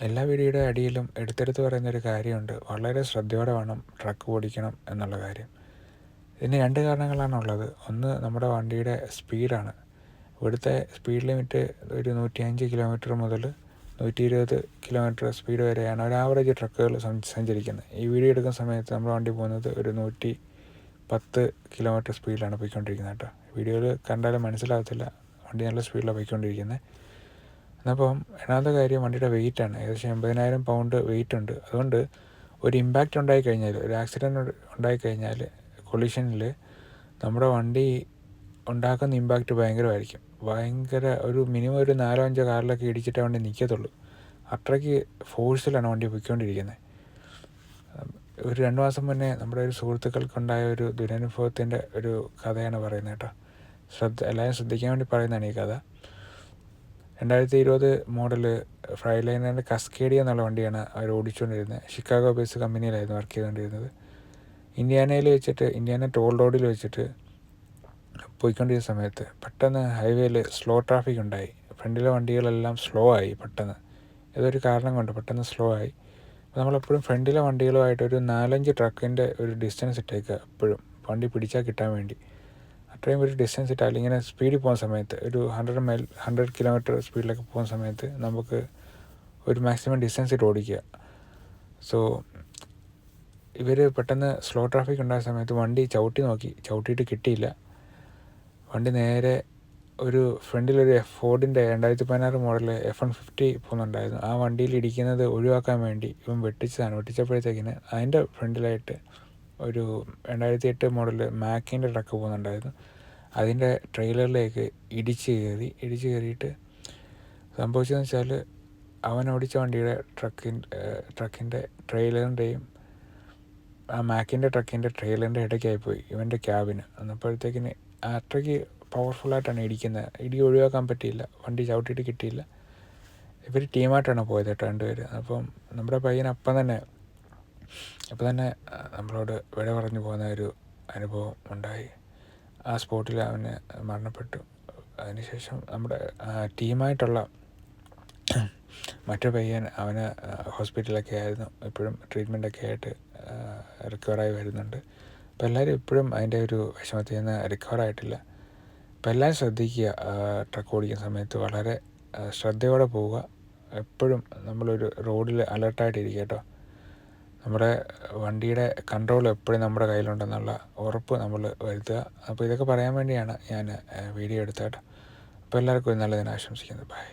എല്ലാ വീഡിയോയുടെ അടിയിലും എടുത്തെടുത്ത് പറയുന്നൊരു കാര്യമുണ്ട്. വളരെ ശ്രദ്ധയോടെ വേണം ട്രക്ക് ഓടിക്കണം എന്നുള്ള കാര്യം. ഇതിന് 2 കാരണങ്ങളാണുള്ളത്. ഒന്ന് നമ്മുടെ വണ്ടിയുടെ സ്പീഡാണ്. ഇവിടുത്തെ സ്പീഡ് ലിമിറ്റ് ഒരു 105 കിലോമീറ്റർ മുതൽ 120 കിലോമീറ്റർ സ്പീഡ് വരെയാണ് ഒരു ആവറേജ് ട്രക്കുകൾ സഞ്ചരിക്കുന്നത്. ഈ വീഡിയോ എടുക്കുന്ന സമയത്ത് നമ്മുടെ വണ്ടി പോകുന്നത് ഒരു 110 കിലോമീറ്റർ സ്പീഡിലാണ് പോയിക്കൊണ്ടിരിക്കുന്നത് കേട്ടോ. വീഡിയോയിൽ കണ്ടാലും മനസ്സിലാകത്തില്ല, വണ്ടി നല്ല സ്പീഡിലാണ് പോയിക്കൊണ്ടിരിക്കുന്നത്. അപ്പം രണ്ടാമത്തെ കാര്യം വണ്ടിയുടെ വെയിറ്റാണ്. ഏകദേശം 80,000 പൗണ്ട് വെയിറ്റ് ഉണ്ട്. അതുകൊണ്ട് ഒരു ഇമ്പാക്റ്റ് ഉണ്ടായിക്കഴിഞ്ഞാൽ, ഒരു ആക്സിഡൻറ്റ് ഉണ്ടായിക്കഴിഞ്ഞാൽ, കൊളീഷനിൽ നമ്മുടെ വണ്ടി ഉണ്ടാക്കുന്ന ഇമ്പാക്റ്റ് ഭയങ്കരമായിരിക്കും. ഒരു മിനിമം ഒരു 4-5 കാറിലൊക്കെ ഇടിച്ചിട്ടേ വണ്ടി നിൽക്കത്തുള്ളൂ. അത്രയ്ക്ക് ഫോഴ്സിലാണ് വണ്ടി പോയിക്കൊണ്ടിരിക്കുന്നത്. ഒരു 2 മാസം മുന്നേ നമ്മുടെ ഒരു സുഹൃത്തുക്കൾക്കുണ്ടായ ഒരു ദുരനുഭവത്തിൻ്റെ ഒരു കഥയാണ് പറയുന്നത് കേട്ടോ. എല്ലാവരും ശ്രദ്ധിക്കാൻ വേണ്ടി പറയുന്നതാണ് ഈ കഥ. 2020 മോഡൽ ഫ്രൈലൈനറിൻ്റെ കസ്കേഡിയ എന്നുള്ള വണ്ടിയാണ് അവർ ഓടിച്ചുകൊണ്ടിരുന്നത്. ഷിക്കാഗോ ബേസ് കമ്പനിയിലായിരുന്നു വർക്ക് ചെയ്തുകൊണ്ടിരുന്നത്. ഇന്ത്യാന ടോൾ റോഡിൽ വെച്ചിട്ട് പോയിക്കൊണ്ടിരുന്ന സമയത്ത് പെട്ടെന്ന് ഹൈവേയിൽ സ്ലോ ട്രാഫിക് ഉണ്ടായി. ഫ്രണ്ടിലെ വണ്ടികളെല്ലാം സ്ലോ ആയി. പെട്ടെന്ന് ഏതൊരു കാരണം കൊണ്ട് പെട്ടെന്ന് സ്ലോ ആയി. അപ്പോൾ നമ്മളെപ്പോഴും ഫ്രണ്ടിലെ വണ്ടികളുമായിട്ട് ഒരു 4-5 ട്രക്കിൻ്റെ ഒരു ഡിസ്റ്റൻസ് ഇട്ടേക്കുക. എപ്പോഴും വണ്ടി പിടിച്ചാൽ കിട്ടാൻ വേണ്ടി അത്രയും ഒരു ഡിസ്റ്റൻസ് ഇട്ടാൽ ഇങ്ങനെ സ്പീഡിൽ പോകുന്ന സമയത്ത് ഒരു 100 കിലോമീറ്റർ സ്പീഡിലൊക്കെ പോകുന്ന സമയത്ത് നമുക്ക് ഒരു മാക്സിമം ഡിസ്റ്റൻസ് ഇട്ട് ഓടിക്കുക. സോ ഇവർ പെട്ടെന്ന് സ്ലോ ട്രാഫിക് ഉണ്ടായ സമയത്ത് വണ്ടി ചവിട്ടിയിട്ട് കിട്ടിയില്ല. വണ്ടി നേരെ ഒരു ഫ്രണ്ടിലൊരു ഫോർഡിൻ്റെ 2016 മോഡൽ F-150 പോകുന്നുണ്ടായിരുന്നു. ആ വണ്ടിയിൽ ഇടിക്കുന്നത് ഒഴിവാക്കാൻ വേണ്ടി ഇവൻ വെട്ടിച്ചപ്പോഴത്തേക്കിന് അതിൻ്റെ ഫ്രണ്ടിലായിട്ട് ഒരു 2008 മോഡൽ മാക്കിൻ്റെ ട്രക്ക് പോകുന്നുണ്ടായിരുന്നു. അതിൻ്റെ ട്രെയിലറിലേക്ക് ഇടിച്ച് കയറിയിട്ട് സംഭവിച്ചതെന്ന് വെച്ചാൽ അവൻ ഓടിച്ച വണ്ടിയുടെ ട്രക്കിൻ്റെ ട്രെയിലറിൻ്റെയും ആ മാക്കിൻ്റെ ട്രക്കിൻ്റെ ട്രെയിലറിൻ്റെ ഇടയ്ക്കായിപ്പോയി ഇവൻ്റെ ക്യാബിന്. അന്നപ്പോഴത്തേക്കിന് അത്രയ്ക്ക് പവർഫുള്ളായിട്ടാണ് ഇടിക്കുന്നത്. ഇടി ഒഴിവാക്കാൻ പറ്റിയില്ല, വണ്ടി ചവിട്ടിയിട്ട് കിട്ടിയില്ല. ഇവർ ടീമായിട്ടാണ് പോയത് കേട്ടോ, 2 പേര്. അപ്പം നമ്മുടെ പയ്യൻ അപ്പം തന്നെ നമ്മളോട് വിട പറഞ്ഞു പോകുന്ന ഒരു അനുഭവം ഉണ്ടായി. ആ സ്പോട്ടിൽ അവന് മരണപ്പെട്ടു. അതിനുശേഷം നമ്മുടെ ടീമായിട്ടുള്ള മറ്റു പയ്യൻ അവന് ഹോസ്പിറ്റലൊക്കെ ആയിരുന്നു. ഇപ്പോഴും ട്രീറ്റ്മെൻറ്റൊക്കെ ആയിട്ട് റിക്കവറായി വരുന്നുണ്ട്. അപ്പോൾ എല്ലാവരും ഇപ്പോഴും അതിൻ്റെ ഒരു വിഷമത്തിൽ നിന്ന് റിക്കവറായിട്ടില്ല. അപ്പോൾ എല്ലാവരും ശ്രദ്ധിക്കുക, ട്രക്ക് ഓടിക്കുന്ന സമയത്ത് വളരെ ശ്രദ്ധയോടെ പോവുക. എപ്പോഴും നമ്മളൊരു റോഡിൽ അലർട്ടായിട്ടിരിക്കുക കേട്ടോ. നമ്മുടെ വണ്ടിയുടെ കൺട്രോൾ എപ്പോഴും നമ്മുടെ കയ്യിലുണ്ടെന്നുള്ള ഉറപ്പ് നമ്മൾ വരുത്തുക. അപ്പോൾ ഇതൊക്കെ പറയാൻ വേണ്ടിയാണ് ഞാൻ വീഡിയോ എടുത്തത് കേട്ടോ. അപ്പോൾ എല്ലാവർക്കും ഒരു നല്ല ദിനം ആശംസിക്കുന്നത്. ബൈ.